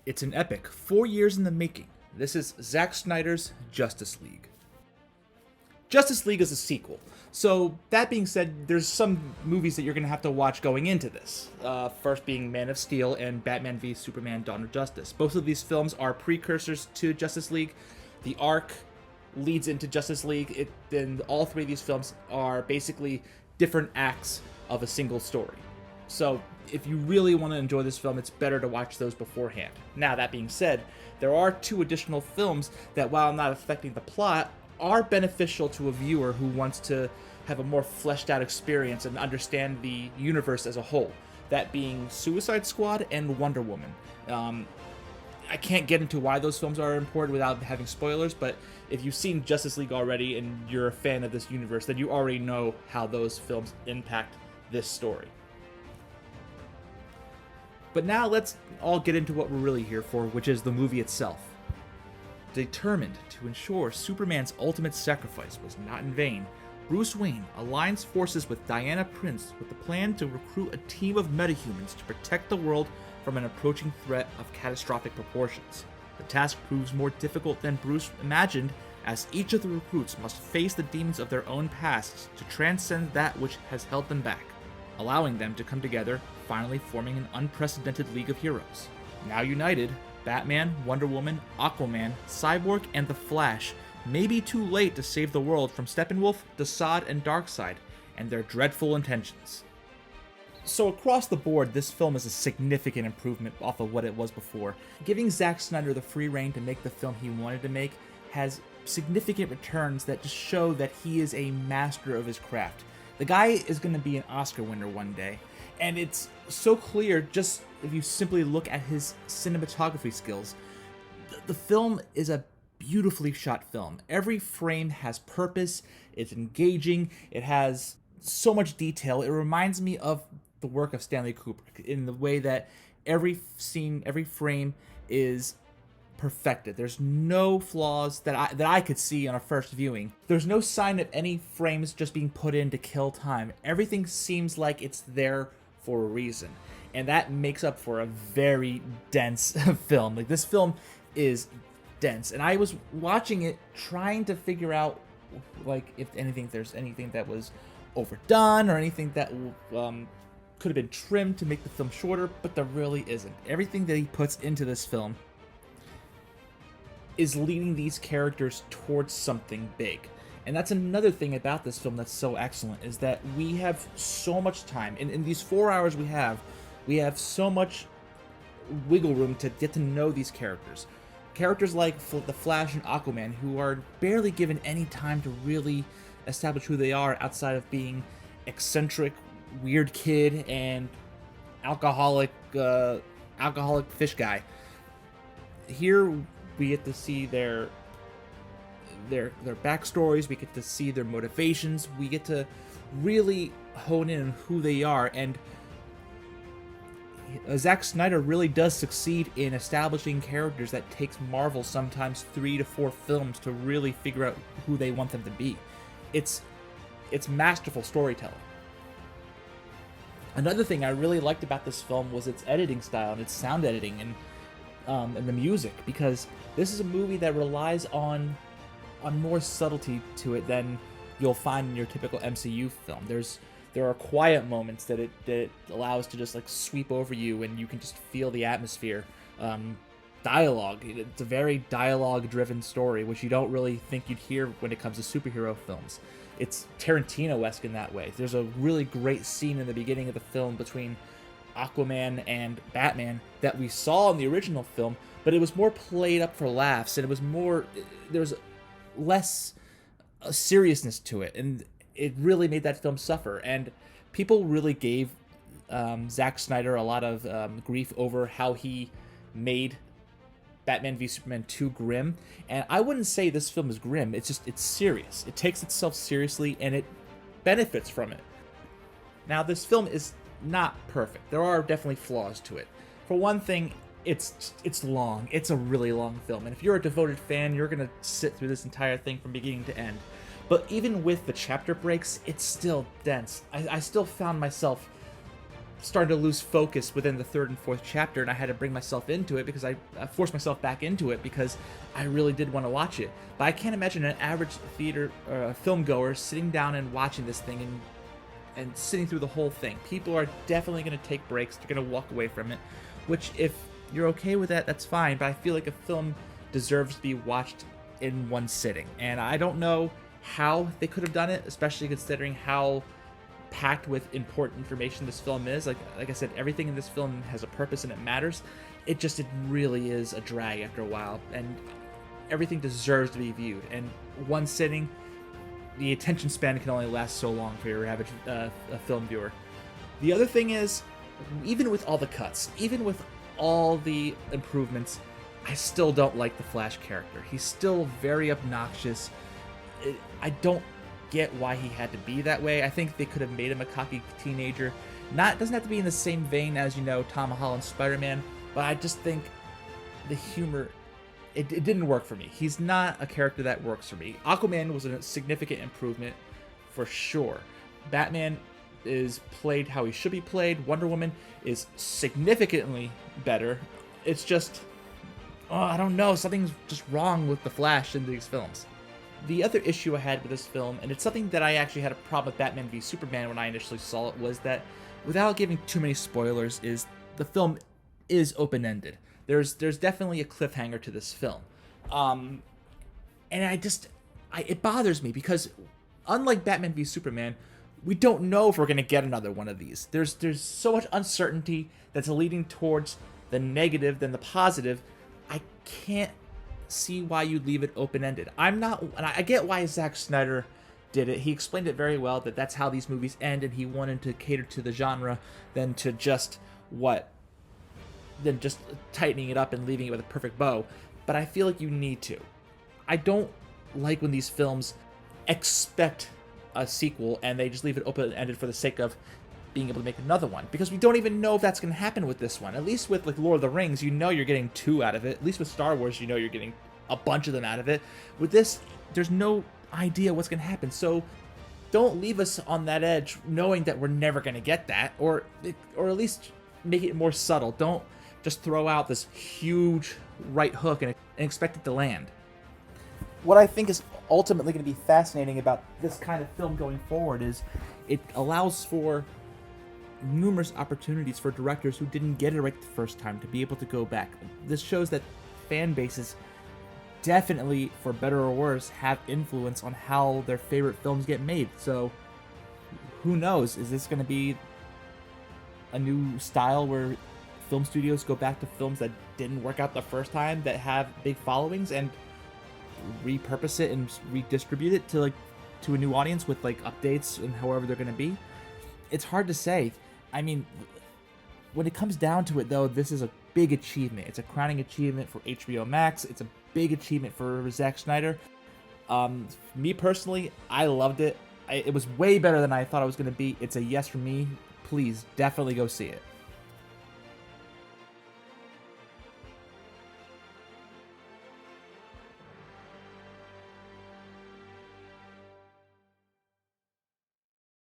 It's an epic, 4 years in the making. This is Zack Snyder's Justice League. Justice League is a sequel. So, that being said, there's some movies that you're going to have to watch going into this. First being Man of Steel and Batman v Superman Dawn of Justice. Both of these films are precursors to Justice League. The arc leads into Justice League. Then all three of these films are basically different acts of a single story. So, if you really want to enjoy this film, it's better to watch those beforehand. Now, that being said, there are 2 additional films that, while not affecting the plot, are beneficial to a viewer who wants to have a more fleshed out experience and understand the universe as a whole. That being Suicide Squad and Wonder Woman. I can't get into why those films are important without having spoilers, but if you've seen Justice League already and you're a fan of this universe, then you already know how those films impact this story. But now let's all get into what we're really here for, which is the movie itself. Determined to ensure Superman's ultimate sacrifice was not in vain, Bruce Wayne aligns forces with Diana Prince with the plan to recruit a team of metahumans to protect the world from an approaching threat of catastrophic proportions. The task proves more difficult than Bruce imagined, as each of the recruits must face the demons of their own pasts to transcend that which has held them back, allowing them to come together, finally forming an unprecedented League of Heroes. Now united, Batman, Wonder Woman, Aquaman, Cyborg, and The Flash may be too late to save the world from Steppenwolf, Desaad, and Darkseid, and their dreadful intentions. So across the board, this film is a significant improvement off of what it was before. Giving Zack Snyder the free rein to make the film he wanted to make has significant returns that just show that he is a master of his craft. The guy is going to be an Oscar winner one day, and it's so clear just if you simply look at his cinematography skills. The film is a beautifully shot film. Every frame has purpose, it's engaging, it has so much detail. It reminds me of the work of Stanley Kubrick in the way that every scene, every frame is perfected. There's no flaws that I could see on a first viewing. There's no sign of any frames just being put in to kill time. Everything seems like it's there for a reason, and that makes up for a very dense film. Like, this film is dense, and I was watching it trying to figure out, like, if there's anything that was overdone or anything that could have been trimmed to make the film shorter, but there really isn't. Everything that he puts into this film is leading these characters towards something big. And that's another thing about this film that's so excellent, is that we have so much time. In these 4 hours we have so much wiggle room to get to know these characters. Characters like The Flash and Aquaman, who are barely given any time to really establish who they are outside of being eccentric, weird kid and alcoholic fish guy. Here we get to see their backstories, we get to see their motivations, we get to really hone in on who they are, and Zack Snyder really does succeed in establishing characters that takes Marvel sometimes 3 to 4 films to really figure out who they want them to be. It's masterful storytelling. Another thing I really liked about this film was its editing style and its sound editing and the music, because this is a movie that relies on more subtlety to it than you'll find in your typical MCU film. There are quiet moments that it allows to just like sweep over you, and you can just feel the atmosphere. Dialogue. It's a very dialogue-driven story, which you don't really think you'd hear when it comes to superhero films. It's Tarantino-esque in that way. There's a really great scene in the beginning of the film between Aquaman and Batman that we saw in the original film, but it was more played up for laughs, and there was less seriousness to it, and it really made that film suffer. And people really gave Zack Snyder a lot of grief over how he made Batman v Superman 2 grim, and I wouldn't say this film is grim. It's serious. It takes itself seriously, and it benefits from it. Now, this film is not perfect. There are definitely flaws to it. For one thing, it's long. It's a really long film, and if you're a devoted fan, you're gonna sit through this entire thing from beginning to end. But even with the chapter breaks, it's still dense. I still found myself started to lose focus within the third and fourth chapter, and I had to bring myself into it because I forced myself back into it because I really did want to watch it. But I can't imagine an average theater or film goer sitting down and watching this thing and sitting through the whole thing. People are definitely going to take breaks. They're going to walk away from it, which if you're okay with that, that's fine. But I feel like a film deserves to be watched in one sitting, and I don't know how they could have done it, especially considering how packed with important information this film is. Like I said, everything in this film has a purpose and it matters. It really is a drag after a while, and everything deserves to be viewed. And one sitting, the attention span can only last so long for your average a film viewer. The other thing is, even with all the cuts, even with all the improvements, I still don't like the Flash character. He's still very obnoxious. I don't get why he had to be that way. I think they could have made him a cocky teenager. Doesn't have to be in the same vein as, Tom Holland's Spider-Man, but I just think the humor, it didn't work for me. He's not a character that works for me. Aquaman was a significant improvement for sure. Batman is played how he should be played. Wonder Woman is significantly better. It's just, I don't know, something's just wrong with the Flash in these films. The other issue I had with this film, and it's something that I actually had a problem with Batman v Superman when I initially saw it, was that, without giving too many spoilers, is the film is open-ended. There's definitely a cliffhanger to this film. And it bothers me because, unlike Batman v Superman, we don't know if we're going to get another one of these. There's so much uncertainty that's leading towards the negative than the positive. I can't see why you'd leave it open-ended. And I get why Zack Snyder did it. He explained it very well, that that's how these movies end, and he wanted to cater to the genre than to just tightening it up and leaving it with a perfect bow. But I feel like you need to. I don't like when these films expect a sequel and they just leave it open-ended for the sake of being able to make another one, because we don't even know if that's going to happen with this one. At least with Lord of the Rings, you're getting 2 out of it. At least with Star Wars, you're getting a bunch of them out of it. With this, there's no idea what's going to happen. So don't leave us on that edge knowing that we're never going to get that, or at least make it more subtle. Don't just throw out this huge right hook and expect it to land. What I think is ultimately going to be fascinating about this kind of film going forward is it allows for numerous opportunities for directors who didn't get it right the first time to be able to go back. This shows that fan bases definitely, for better or worse, have influence on how their favorite films get made. So who knows? Is this going to be a new style where film studios go back to films that didn't work out the first time, that have big followings, and repurpose it and redistribute it to a new audience with updates and however they're going to be? It's hard to say. I mean, when it comes down to it, though, this is a big achievement. It's a crowning achievement for HBO Max. It's a big achievement for Zack Snyder. Me personally, I loved it. It was way better than I thought it was going to be. It's a yes from me. Please, definitely go see it.